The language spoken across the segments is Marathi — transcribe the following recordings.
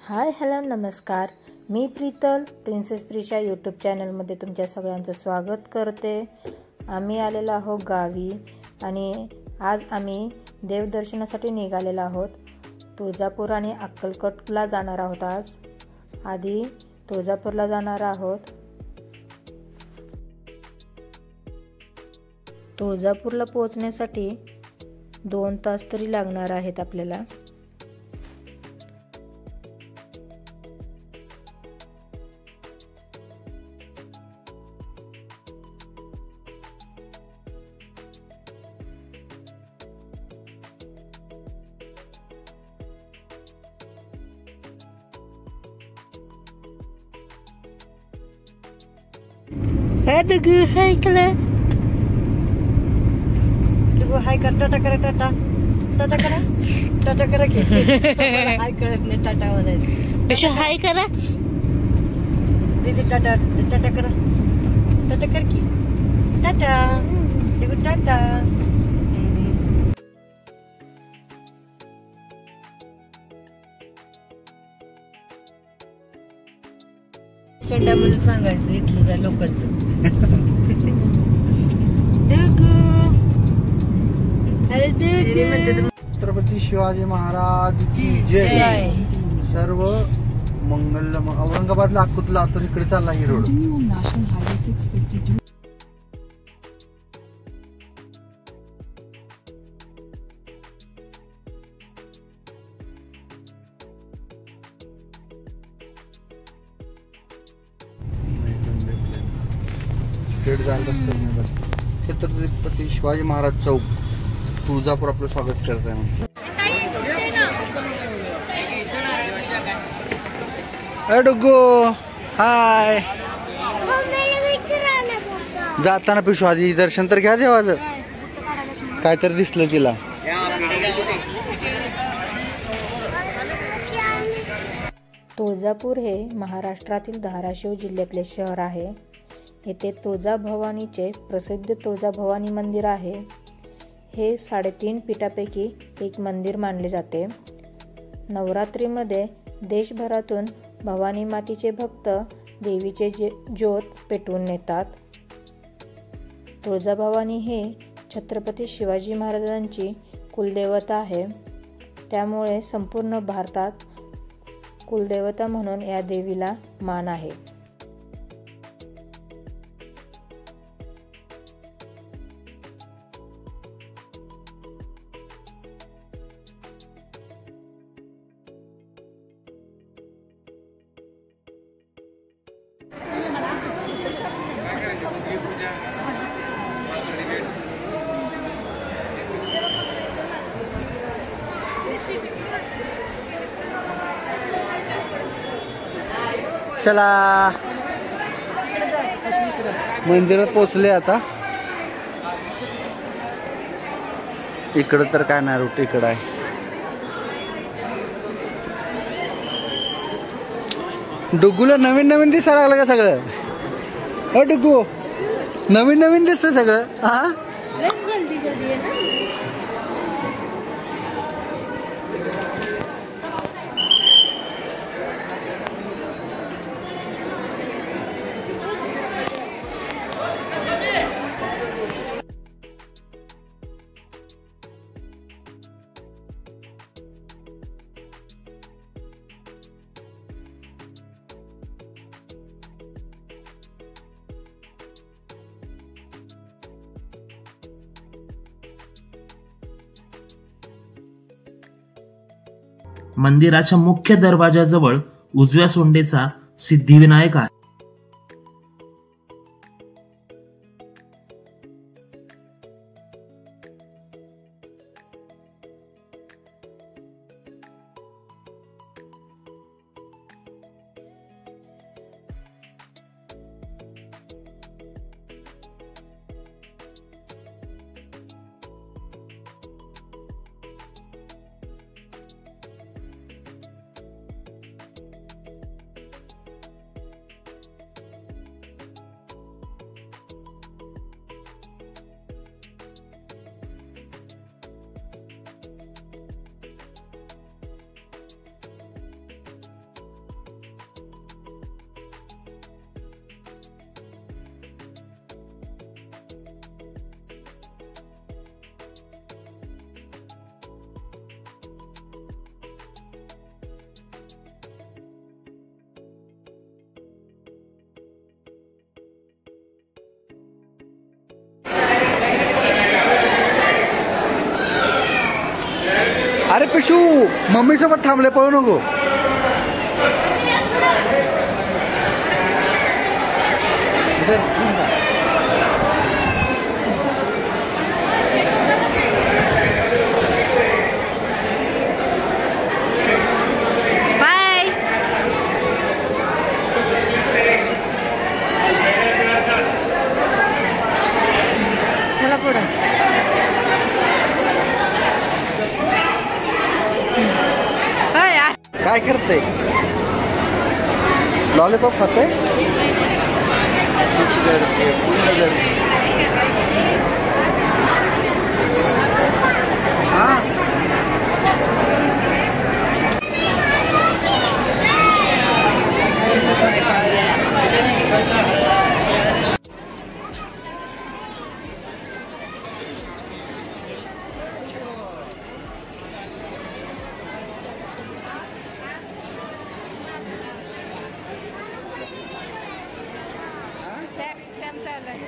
हाय हॅलो नमस्कार. मी प्रीतल प्रिन्सेस प्रिशा यूट्यूब चॅनलमध्ये तुमच्या सगळ्यांचं स्वागत करते. आम्ही आलेलो आहोत गावी आणि आज आम्ही देवदर्शनासाठी निघालेलो आहोत. तुळजापूर आणि अक्कलकोटला जाणार आहोत. आधी तुळजापूरला जाणार आहोत. तुळजापूरला पोहोचण्यासाठी 2 तास तरी लागणार आहेत आपल्याला. Aduh, hai kala. Dugu hai कर टाटा करा टाटा टाटा करा टाटा करा की हाय करत नाही टाटा वाजायचं. पेशा हाय करा. दीदी टाटा टाटा करा टाटा कर की टाटा दुगु टाटा. शेंडा म्हणून सांगायचं इथलं लोकलचं. छत्रपती शिवाजी महाराज की जय. सर्व मंगल. औरंगाबादला अक्कलकोटला तर इकडे चालला ही रोड. छत्रपती शिवाजी महाराज चौक तुळजापूर आपलं स्वागत करत आहे. डुग्गू हाय. जाताना पिशू आधी दर्शन तर घ्या देवाचं. काय तर दिसलं तिला. तुळजापूर हे महाराष्ट्रातील धाराशिव जिल्ह्यातले शहर आहे. येथे तुळजाभवानीचे प्रसिद्ध तुळजाभवानी मंदिर आहे. हे 3.5 पीठापैकी एक मंदिर मानले जाते. नवरात्रीमध्ये देशभरातून भवानी मातेचे भक्त देवीचे ज्योत पेटवून नेतात. तुळजाभवानी हे छत्रपती शिवाजी महाराजांची कुलदेवता आहे. त्यामुळे संपूर्ण भारतात कुलदेवता म्हणून या देवीला मान आहे. चला मंदिरात पोहोचले आता. इकडं तर काय नाही रूट इकडं आहे. डुग्गूला नवीन नवीन दिसायला लागलं का सगळं. डुग्गू नवीन नवीन दिसतं सगळं. हा मंदिराच्या मुख्य दरवाजाजवळ उजव्या सोंडेचा सिद्धिविनायक आहे. अरे पिशू मम्मी सोबत थांबले, पळू नको. बाय. चला पुढं. काय करते? लॉलीपॉप खाते?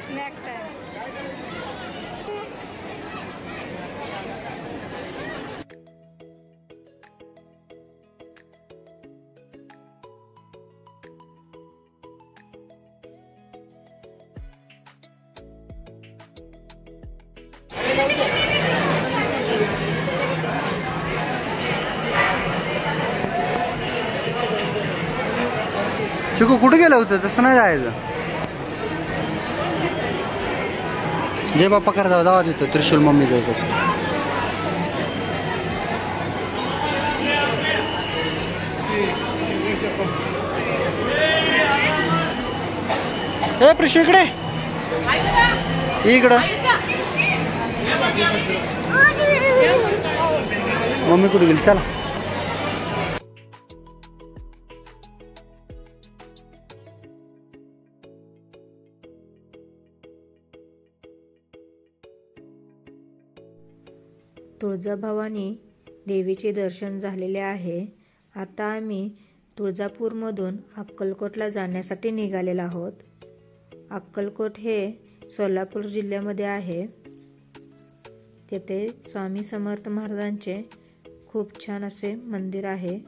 Snacks time. चिकू कुठे गेलं होतं? तसं नाही जायचं. जय बाप्पा करा जावा तिथं त्रिशूल मम्मी जायचं. ए प्रिशू इकडे इकडं. मम्मी कुठे गेली? चला. तुळजाभवानी देवीचे दर्शन झालेले आहे. आता आम्ही तुळजापूरमधून अक्कलकोटला जाण्यासाठी निघालेलो आहोत. अक्कलकोट हे सोलापूर जिल्ह्यामध्ये आहे. तेथे स्वामी समर्थ महाराजांचे खूप छान असे मंदिर आहे.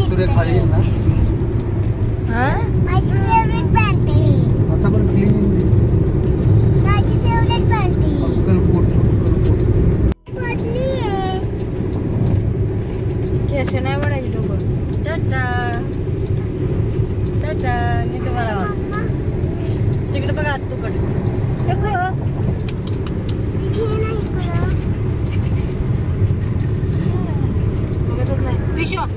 सूर्य खाली येईल ना. माझी फेवरेट पॅन्ट आहे. आता पण क्लीन. माझी फेवरेट पॅन्ट आहे. अक्कलकोट पडली आहे. केस नाही पडायची डोकं. टाटा टाटा. मी तुम्हाला तिकडे बघा तुकडे. बघतच नाही पिशवा.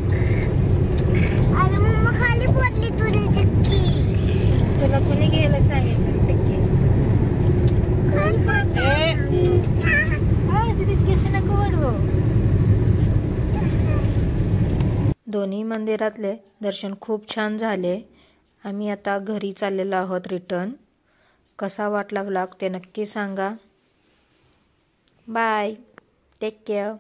अरे मम्मा खाली पडली तुझी चक्की. तुला कोणी घ्यायला सांगितलं टक्के? तिथेच केस नको वाढवू. दोन्ही मंदिरातले दर्शन खूप छान झाले. आम्ही आता घरी चाललेलो आहोत रिटर्न. कसा वाटला व्लॉग ते नक्की सांगा. बाय. Take care.